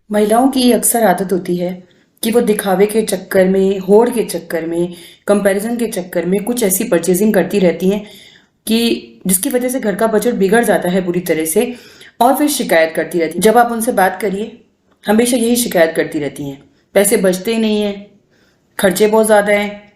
महिलाओं की अक्सर आदत होती है कि वो दिखावे के चक्कर में, होड़ के चक्कर में, कंपैरिजन के चक्कर में कुछ ऐसी परचेजिंग करती रहती हैं कि जिसकी वजह से घर का बजट बिगड़ जाता है बुरी तरह से और फिर शिकायत करती रहती है। जब आप उनसे बात करिए, हमेशा यही शिकायत करती रहती हैं, पैसे बचते ही नहीं हैं, खर्चे बहुत ज़्यादा हैं,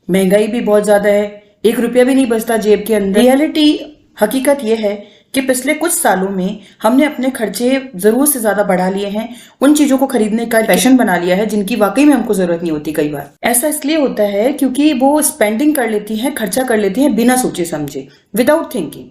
महंगाई भी बहुत ज़्यादा है, 1 रुपया भी नहीं बचता जेब के अंदर। रियलिटी, हकीकत यह है कि पिछले कुछ सालों में हमने अपने खर्चे जरूरत से ज्यादा बढ़ा लिए हैं। उन चीजों को खरीदने का फैशन बना लिया है जिनकी वाकई में हमको जरूरत नहीं होती। कई बार ऐसा इसलिए होता है क्योंकि वो स्पेंडिंग कर लेती हैं, खर्चा कर लेती हैं बिना सोचे समझे, विदाउट थिंकिंग।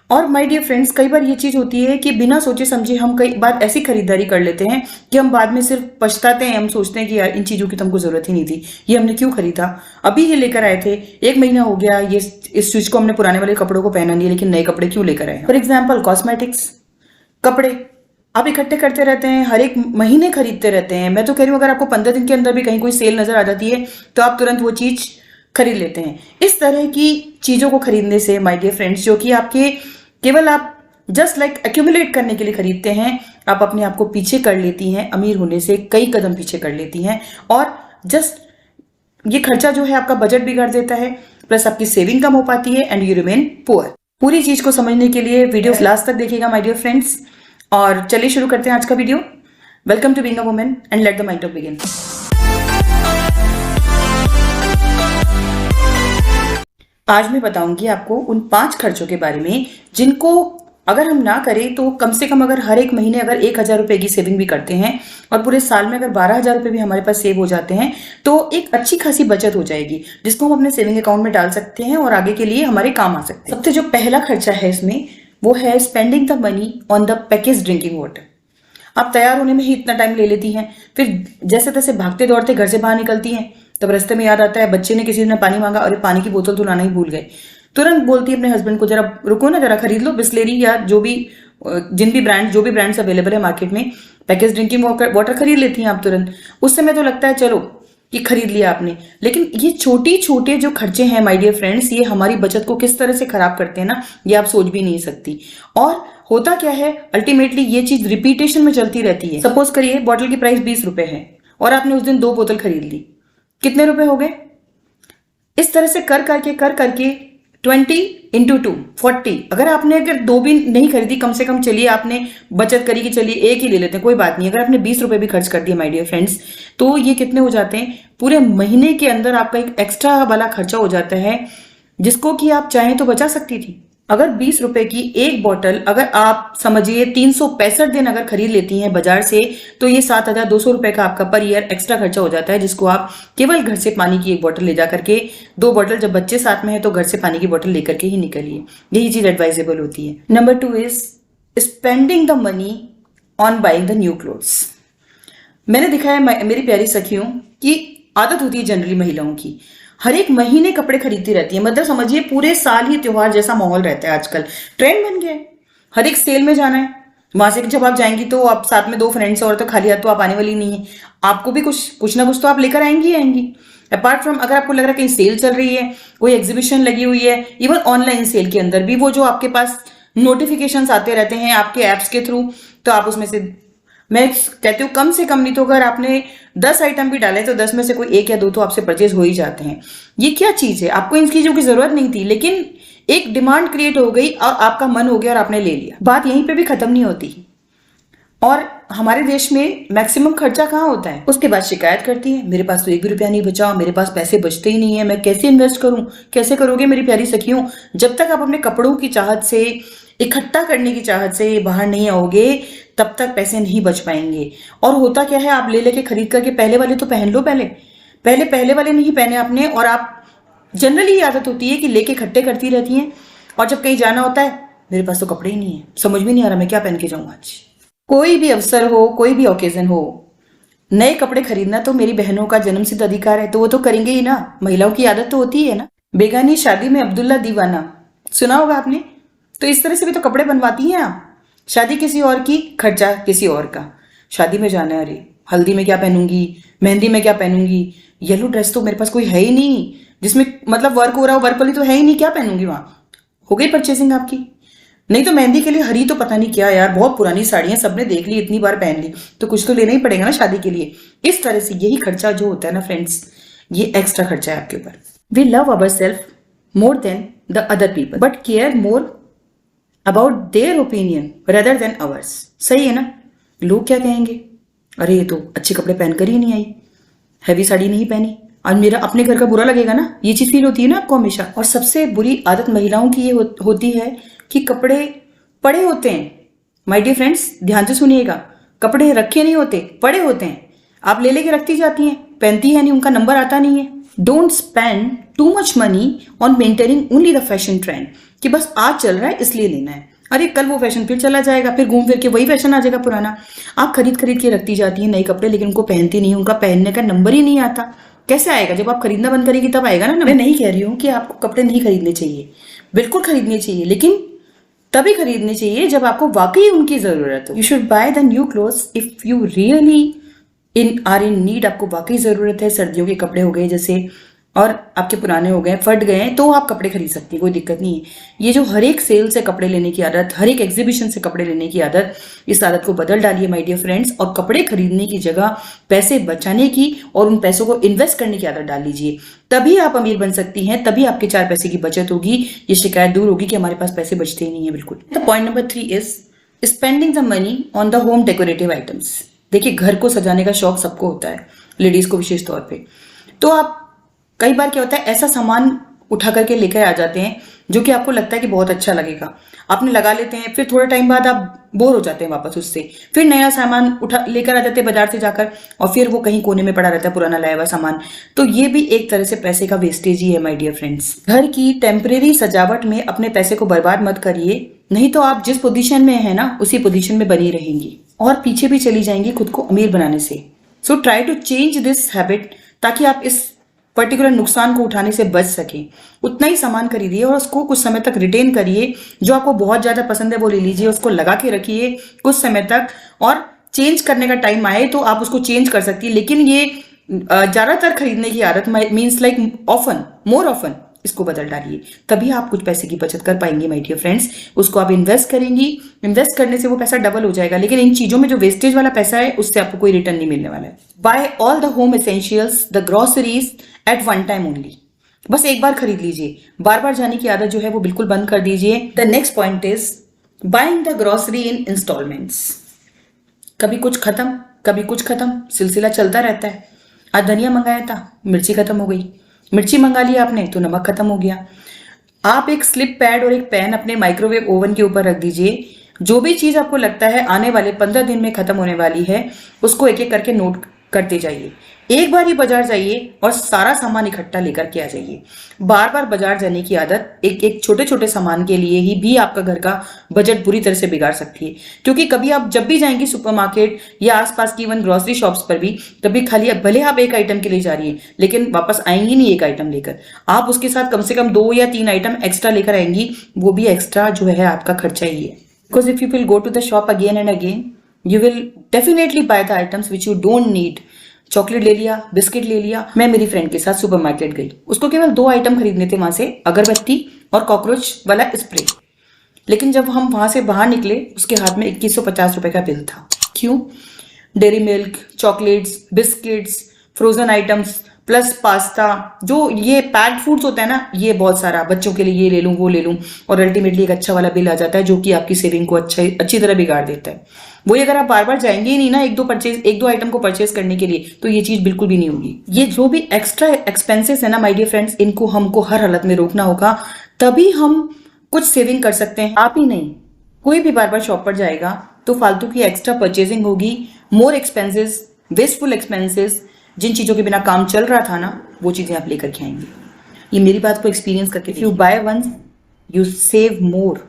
और माय डियर फ्रेंड्स, कई बार ये चीज होती है कि बिना सोचे समझे हम कई बार ऐसी खरीदारी कर लेते हैं कि हम बाद में सिर्फ पछताते हैं। हम सोचते हैं कि यार इन चीजों की तो हमको जरूरत ही नहीं थी, ये हमने क्यों खरीदा, अभी ये लेकर आए थे, 1 महीना हो गया, ये इस चीज को हमने पुराने वाले कपड़ों को पहना नहीं, लेकिन नए कपड़े क्यों लेकर आए। फॉर एग्जाम्पल कॉस्मेटिक्स, कपड़े आप इकट्ठे करते रहते हैं, हर एक महीने खरीदते रहते हैं। मैं तो कह रही हूँ अगर आपको 15 दिन के अंदर भी कहीं कोई सेल नजर आ जाती है तो आप तुरंत वो चीज खरीद लेते हैं। इस तरह की चीजों को खरीदने से माय डियर फ्रेंड्स, जो कि आपके केवल आप जस्ट लाइक एक्यूमुलेट करने के लिए खरीदते हैं, आप अपने आप को पीछे कर लेती हैं, अमीर होने से कई कदम पीछे कर लेती हैं। और जस्ट ये खर्चा जो है आपका बजट बिगाड़ देता है, प्लस आपकी सेविंग कम हो पाती है एंड यू रिमेन पुअर। पूरी चीज को समझने के लिए वीडियो लास्ट तक देखिएगा माय डियर फ्रेंड्स। और चलिए शुरू करते हैं आज का video. Welcome to being a woman and let the mind talk begin. आज मैं बताऊंगी आपको उन 5 खर्चों के बारे में जिनको अगर हम ना करें तो कम से कम अगर हर एक महीने अगर 1,000 रुपए की सेविंग भी करते हैं और पूरे साल में अगर 12,000 रुपए भी हमारे पास सेव हो जाते हैं तो एक अच्छी खासी बचत हो जाएगी, जिसको हम अपने सेविंग अकाउंट में डाल सकते हैं और आगे के लिए हमारे काम आ सकते हैं। सबसे जो पहला खर्चा है इसमें वो है spending the money on the package drinking water. आप तैयार होने में ही इतना टाइम ले लेती हैं, फिर जैसे तैसे भागते दौड़ते घर से बाहर निकलती हैं, तब रास्ते में याद आता है बच्चे ने किसी ने पानी मांगा और पानी की बोतल तो लाना ही भूल गए। तुरंत बोलती है अपने हस्बैंड को, जरा रुको ना, जरा खरीद लो बिस्लेरी या जो भी जो भी ब्रांड्स अवेलेबल है मार्केट में, पैकेज ड्रिंकिंग वाटर खरीद लेती हैं आप तुरंत। उस समय तो लगता है चलो कि खरीद लिया आपने, लेकिन ये छोटे छोटे जो खर्चे हैं माय डियर फ्रेंड्स, ये हमारी बचत को किस तरह से खराब करते हैं ना, ये आप सोच भी नहीं सकती। और होता क्या है, अल्टीमेटली ये चीज रिपीटेशन में चलती रहती है। सपोज करिए बॉटल की प्राइस 20 रुपए है और आपने उस दिन 2 बोतल खरीद ली, कितने रुपए हो गए? इस तरह से कर करके 20 × 2 40। अगर 2 भी नहीं खरीदी, कम से कम चलिए आपने बचत करी कि चलिए एक ही ले लेते हैं, कोई बात नहीं। अगर आपने 20 रुपए भी खर्च कर दिए माय डियर फ्रेंड्स, तो ये कितने हो जाते हैं? पूरे महीने के अंदर आपका एक एक्स्ट्रा वाला खर्चा हो जाता है, जिसको कि आप चाहें तो बचा सकती थी। अगर 20 रुपए की एक बोतल अगर आप समझिए 365 दिन अगर खरीद लेती हैं बाजार से, तो ये 7,200 रुपए का आपका पर ईयर एक्स्ट्रा खर्चा हो जाता है, जिसको आप केवल घर से पानी की एक बोतल ले जा करके, 2 बोतल, जब बच्चे साथ में है तो घर से पानी की बोतल लेकर के ही निकलिए। यही चीज एडवाइजेबल होती है। Number 2 is spending the money on buying the new clothes. मैंने देखा है मेरी प्यारी सखियों की आदत होती है जनरली महिलाओं की, हर एक महीने कपड़े खरीदती रहती है। मतलब समझिए पूरे साल ही त्योहार जैसा माहौल रहता है, आजकल ट्रेंड बन गया है, हर एक सेल में जाना है। वहां से जब आप जाएंगी तो आप साथ में 2 फ्रेंड्स और तो खाली हाथ तो आप आने वाली नहीं है, आपको भी कुछ ना कुछ तो आप लेकर आएंगी आएंगी। अपार्ट फ्रॉम अगर आपको लग रहा है कहीं सेल चल रही है, कोई एग्जीबिशन लगी हुई है, इवन ऑनलाइन सेल के अंदर भी वो जो आपके पास नोटिफिकेशन आते रहते हैं आपके एप्स के थ्रू, तो आप उसमें से, मैं कहती हूँ कम से कम नहीं तो अगर आपने 10 आइटम भी डाले तो 10 में से कोई 1 या 2 तो आपसे परचेज हो ही जाते हैं। ये क्या चीज है? आपको इन चीजों की जरूरत नहीं थी, लेकिन एक डिमांड क्रिएट हो गई और आपका मन हो गया और आपने ले लिया। बात यहीं पे भी खत्म नहीं होती। और हमारे देश में मैक्सिमम खर्चा कहाँ होता है? उसके बाद शिकायत करती है, मेरे पास तो 1 भी रुपया नहीं बचा, मेरे पास पैसे बचते ही नहीं है, मैं कैसे इन्वेस्ट करूं? कैसे करोगे मेरी प्यारी सखियों? जब तक आप अपने कपड़ों की चाहत से, इकट्ठा करने की चाहत से बाहर नहीं आओगे, तब तक पैसे नहीं बच पाएंगे। और होता क्या है, आप ले लेके खरीद करके पहले वाले तो पहन लो, पहले वाले नहीं पहने आपने, और आप जनरली आदत होती है कि लेके इकट्ठे करती रहती हैं, और जब कहीं जाना होता है मेरे पास तो कपड़े ही नहीं है, समझ में नहीं आ रहा मैं क्या पहन के जाऊं आज। कोई भी अवसर हो, कोई भी ओकेजन हो, नए कपड़े खरीदना तो मेरी बहनों का जन्मसिद्ध अधिकार है, तो वो तो करेंगे ही ना, महिलाओं की आदत तो होती है ना। बेगानी शादी में अब्दुल्ला दीवाना सुना होगा आपने, तो इस तरह से भी तो कपड़े बनवाती हैं आप। शादी किसी और की, खर्चा किसी और का। शादी में जाना है, अरे हल्दी में क्या पहनूंगी, मेहंदी में क्या पहनूंगी, येलो ड्रेस तो मेरे पास कोई है ही नहीं जिसमें मतलब वर्क हो रहा हो, वर्क वाली तो है ही नहीं, क्या पहनूंगी? वहां हो गई परचेसिंग आपकी। नहीं तो मेहंदी के लिए हरी तो पता नहीं क्या यार, बहुत पुरानी साड़ियां सबने देख ली, इतनी बार पहन ली, तो कुछ तो लेना ही पड़ेगा ना शादी के लिए। इस तरह से यही खर्चा जो होता है ना फ्रेंड्स, ये एक्स्ट्रा खर्चा है आपके ऊपर। We love our self more than the other people but care more about their opinion rather than ours. सही है ना? लोग क्या कहेंगे, अरे ये तो अच्छे कपड़े पहनकर ही नहीं आई, हैवी साड़ी नहीं पहनी, और मेरा अपने घर का बुरा लगेगा ना, ये चीज फील होती है ना आपको हमेशा। और सबसे बुरी आदत महिलाओं की ये होती है कि कपड़े पड़े होते हैं। माय डियर फ्रेंड्स, ध्यान से सुनिएगा, कपड़े रखे नहीं होते, पड़े होते हैं। आप ले लेके रखती जाती हैं, पहनती है नहीं, उनका नंबर आता नहीं है। Don't spend too much money on maintaining only the fashion trend, कि बस आज चल रहा है इसलिए लेना है, अरे कल वो फैशन फिर चला जाएगा, फिर घूम फिर के वही फैशन आ जाएगा पुराना। आप खरीद खरीद के रखती जाती हैं नए कपड़े, लेकिन उनको पहनती नहीं, उनका पहनने का नंबर ही नहीं आता। कैसे आएगा? जब आप खरीदना बंद करेगी तब आएगा ना। मैं नहीं कह रही हूँ कि आपको कपड़े नहीं खरीदने चाहिए, बिल्कुल खरीदने चाहिए, लेकिन तभी खरीदने चाहिए जब आपको वाकई उनकी जरूरत हो। You should by the new clothes if you really in need. आपको वाकई जरूरत है, सर्दियों के कपड़े हो गए जैसे, और आपके पुराने हो गए, फट गए, तो आप कपड़े खरीद सकती हैं, कोई दिक्कत नहीं है। ये जो हर एक सेल से कपड़े लेने की आदत, हर एक एग्जीबिशन से कपड़े लेने की आदत, इस आदत को बदल डालिए माय डियर फ्रेंड्स, और कपड़े खरीदने की जगह पैसे बचाने की और उन पैसों को इन्वेस्ट करने की आदत डाल लीजिए। तभी आप अमीर बन सकती हैं, तभी आपके 4 पैसे की बचत होगी, ये शिकायत दूर होगी कि हमारे पास पैसे बचते ही नहीं है बिल्कुल। The point number 3 is spending the money on the home decorative items. देखिए, घर को सजाने का शौक सबको होता है, लेडीज को विशेष तौर पे। तो आप कई बार क्या होता है, ऐसा सामान उठा करके लेकर आ जाते हैं जो कि आपको लगता है कि बहुत अच्छा लगेगा, आपने लगा लेते हैं, फिर थोड़े टाइम बाद आप बोर हो जाते हैं वापस उससे, फिर नया सामान उठा लेकर आ जाते हैं बाजार से जाकर, और फिर वो कहीं कोने में पड़ा रहता है पुराना लाया हुआ सामान। तो ये भी एक तरह से पैसे का वेस्टेज ही है माय डियर फ्रेंड्स। घर की टेम्परेरी सजावट में अपने पैसे को बर्बाद मत करिए, नहीं तो आप जिस पोजीशन में है ना, उसी पोजीशन में बनी रहेंगी और पीछे भी चली जाएंगी खुद को अमीर बनाने से। So try to change this habit, ताकि आप इस पर्टिकुलर नुकसान को उठाने से बच सके। उतना ही सामान खरीदिए और उसको कुछ समय तक रिटेन करिए। जो आपको बहुत ज्यादा पसंद है वो ले लीजिए, उसको लगा के रखिए कुछ समय तक, और चेंज करने का टाइम आए तो आप उसको चेंज कर सकती है। लेकिन ये ज्यादातर खरीदने की आदत means like often, more often, इसको बदल डालिए, तभी आप कुछ पैसे की बचत कर पाएंगे माय डियर फ्रेंड्स। उसको आप इन्वेस्ट करेंगी, इन्वेस्ट करने से वो पैसा डबल हो जाएगा, लेकिन इन चीजों में जो वेस्टेज वाला पैसा है उससे आपको कोई रिटर्न नहीं मिलने वाला है। Buy all the home essentials, the groceries at one time only. बस एक बार खरीद लीजिए, बार बार जाने की आदत जो है वो बिल्कुल बंद कर दीजिए। The next point is buying the grocery in instalments. कभी कुछ खत्म, कभी कुछ खत्म, सिलसिला चलता रहता है। आज धनिया मंगाया था, मिर्ची खत्म हो गई, मिर्ची मंगा लिया आपने तो नमक खत्म हो गया। आप एक स्लिप पैड और एक पेन अपने माइक्रोवेव ओवन के ऊपर रख दीजिए। जो भी चीज आपको लगता है आने वाले 15 दिन में खत्म होने वाली है, उसको एक एक करके नोट करते जाइए। एक बार ही बाजार जाइए और सारा सामान इकट्ठा लेकर के आ जाइए। बार बार बाजार जाने की आदत एक एक छोटे छोटे सामान के लिए ही भी आपका घर का बजट बुरी तरह से बिगाड़ सकती है। क्योंकि कभी आप जब भी जाएंगी सुपरमार्केट या आसपास की इवन ग्रोसरी शॉप्स पर भी, कभी खाली भले आप एक आइटम के लिए जा रही है लेकिन वापस आएंगी नहीं एक आइटम लेकर, आप उसके साथ कम से कम 2 या 3 आइटम एक्स्ट्रा लेकर आएंगी। वो भी एक्स्ट्रा जो है आपका खर्चा ही है। Because if you will go to the shop again and again, you will definitely buy the items which you don't need. Chocolate ले लिया, बिस्किट ले लिया। मैं मेरी फ्रेंड के साथ सुपरमार्केट गई, उसको केवल 2 आइटम खरीदने थे वहां से, अगरबत्ती और कॉकरोच वाला स्प्रे। लेकिन जब हम वहां से बाहर निकले, उसके हाथ में 2150 रुपए का बिल था। क्यों? Dairy milk, chocolates, biscuits, frozen items plus pasta, जो ये पैक्ड फूड्स होता है ना, ये बहुत सारा, बच्चों के लिए ये ले लूं वो ले लूं, और अल्टीमेटली एक अच्छा वाला बिल आ जाता है जो कि आपकी सेविंग को अच्छी तरह बिगाड़ देता है। वही अगर आप बार बार जाएंगे ही नहीं ना एक दो आइटम को परचेज करने के लिए, तो ये चीज बिल्कुल भी नहीं होगी। ये जो भी एक्स्ट्रा एक्सपेंसेस है ना माय डियर फ्रेंड्स, इनको हमको हर हालत में रोकना होगा, तभी हम कुछ सेविंग कर सकते हैं। आप ही नहीं, कोई भी बार बार शॉप पर जाएगा तो फालतू की एक्स्ट्रा परचेजिंग होगी, मोर एक्सपेंसेस, वेस्टफुल एक्सपेंसेस। जिन चीजों के बिना काम चल रहा था ना, वो चीजें आप लेकर के आएंगे। ये मेरी बात को एक्सपीरियंस करके, you buy once you save more,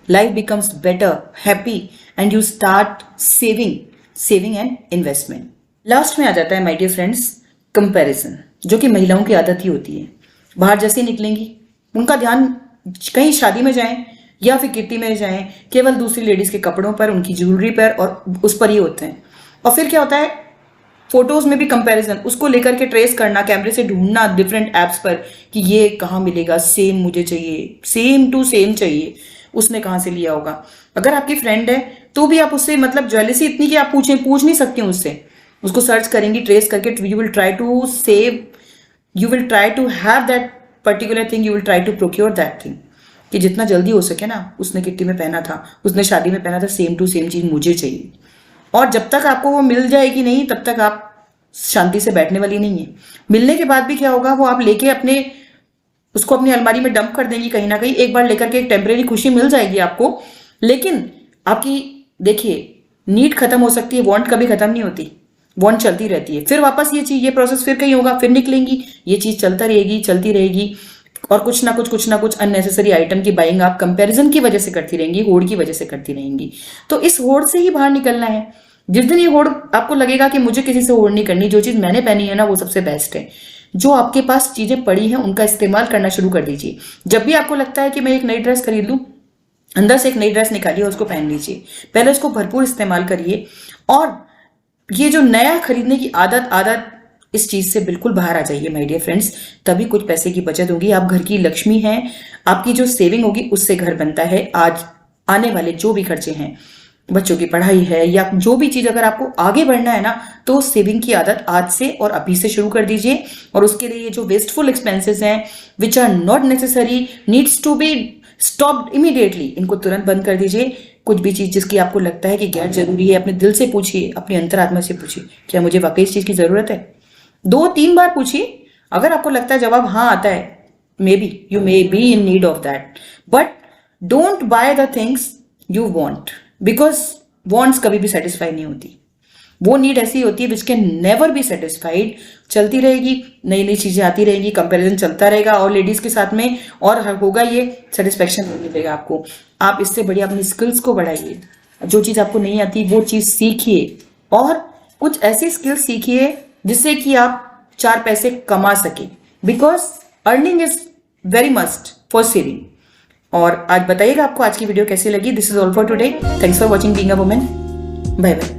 life becomes better, happy, and you start saving and investment. Last में आ जाता है माय डियर फ्रेंड्स कंपैरिजन, जो कि महिलाओं की आदत ही होती है। बाहर जैसे निकलेंगी, उनका ध्यान कहीं शादी में जाएं या फिर किट्टी में जाएं, केवल दूसरी लेडीज के कपड़ों पर, उनकी ज्वेलरी पर और उस पर ही होते हैं। और फिर क्या होता है, फोटोज में भी कंपैरिजन, उसको लेकर के ट्रेस करना, कैमरे से ढूंढना डिफरेंट एप्स पर कि ये कहाँ मिलेगा, सेम मुझे चाहिए, सेम टू सेम चाहिए। उसने कहाँ से लिया होगा। अगर आपकी फ्रेंड है तो भी आप उससे मतलब जेलसी इतनी कि आप पूछ नहीं सकती उससे, उसको सर्च करेंगी, ट्रेस करके you will try to save, you will try to have that particular thing, you will try to procure that thing, कि जितना जल्दी हो सके ना, उसने किट्टी में पहना था, उसने शादी में पहना था, सेम टू सेम चीज़ मुझे चाहिए। और जब तक आपको वो मिल जाएगी नहीं तब तक आप शांति से बैठने वाली नहीं है। मिलने के बाद भी क्या होगा, वो आप लेके उसको अपनी अलमारी में डंप कर देंगी कहीं ना कहीं। एक बार लेकर के एक टेम्परेरी खुशी मिल जाएगी आपको, लेकिन आपकी देखिए नीड खत्म हो सकती है, वांट कभी खत्म नहीं होती, वांट चलती रहती है। फिर वापस ये प्रोसेस फिर कहीं होगा, फिर निकलेंगी, ये चीज़ चलता रहेगी, चलती रहेगी। और कुछ ना कुछ अननेसेसरी आइटम की बाइंग आप कंपैरिजन की वजह से करती रहेंगी, होड़ की वजह से करती रहेंगी। तो इस होड़ से ही बाहर निकलना है। जिस दिन ये होड़ आपको लगेगा कि मुझे किसी से होड़ नहीं करनी, जो चीज़ मैंने पहनी है ना वो सबसे बेस्ट है, जो आपके पास चीज़ें पड़ी हैं उनका इस्तेमाल करना शुरू कर दीजिए। जब भी आपको लगता है कि मैं एक नई ड्रेस खरीद लूँ, अंदर से एक नई ड्रेस निकालिए, उसको पहन लीजिए, पहले उसको भरपूर इस्तेमाल करिए। और ये जो नया खरीदने की आदत इस चीज से बिल्कुल बाहर आ जाइए माय डियर फ्रेंड्स, तभी कुछ पैसे की बचत होगी। आप घर की लक्ष्मी हैं, आपकी जो सेविंग होगी उससे घर बनता है। आज आने वाले जो भी खर्चे हैं, बच्चों की पढ़ाई है या जो भी चीज, अगर आपको आगे बढ़ना है ना तो सेविंग की आदत आज से और अभी से शुरू कर दीजिए। और उसके लिए ये जो वेस्टफुल एक्सपेंसेस हैं which are not necessary needs to be stopped immediately, इनको तुरंत बंद कर दीजिए। कुछ भी चीज जिसकी आपको लगता है कि गैर जरूरी है, अपने दिल से पूछिए, अपनी अंतरात्मा से पूछिए, क्या मुझे वाकई इस चीज की जरूरत है। 2-3 बार पूछिए, अगर आपको लगता है जवाब हाँ आता है, may be you may be in need of that, but don't by the things you want, because wants कभी भी सेटिस्फाई नहीं होती। वो नीड ऐसी होती है which can never be satisfied. चलती रहेगी, नई नई चीजें आती रहेंगी, कंपैरिजन चलता रहेगा और लेडीज के साथ में, और होगा ये सेटिस्फेक्शन नहीं मिलेगा आपको। आप इससे बढ़िया अपनी स्किल्स को बढ़ाइए, जो चीज आपको नहीं आती वो चीज सीखिए, और कुछ ऐसी स्किल्स सीखिए जिससे कि आप 4 पैसे कमा सके, because earning is very must for saving. और आज बताइएगा आपको आज की वीडियो कैसी लगी। This is all for today, thanks for watching being a woman, bye bye.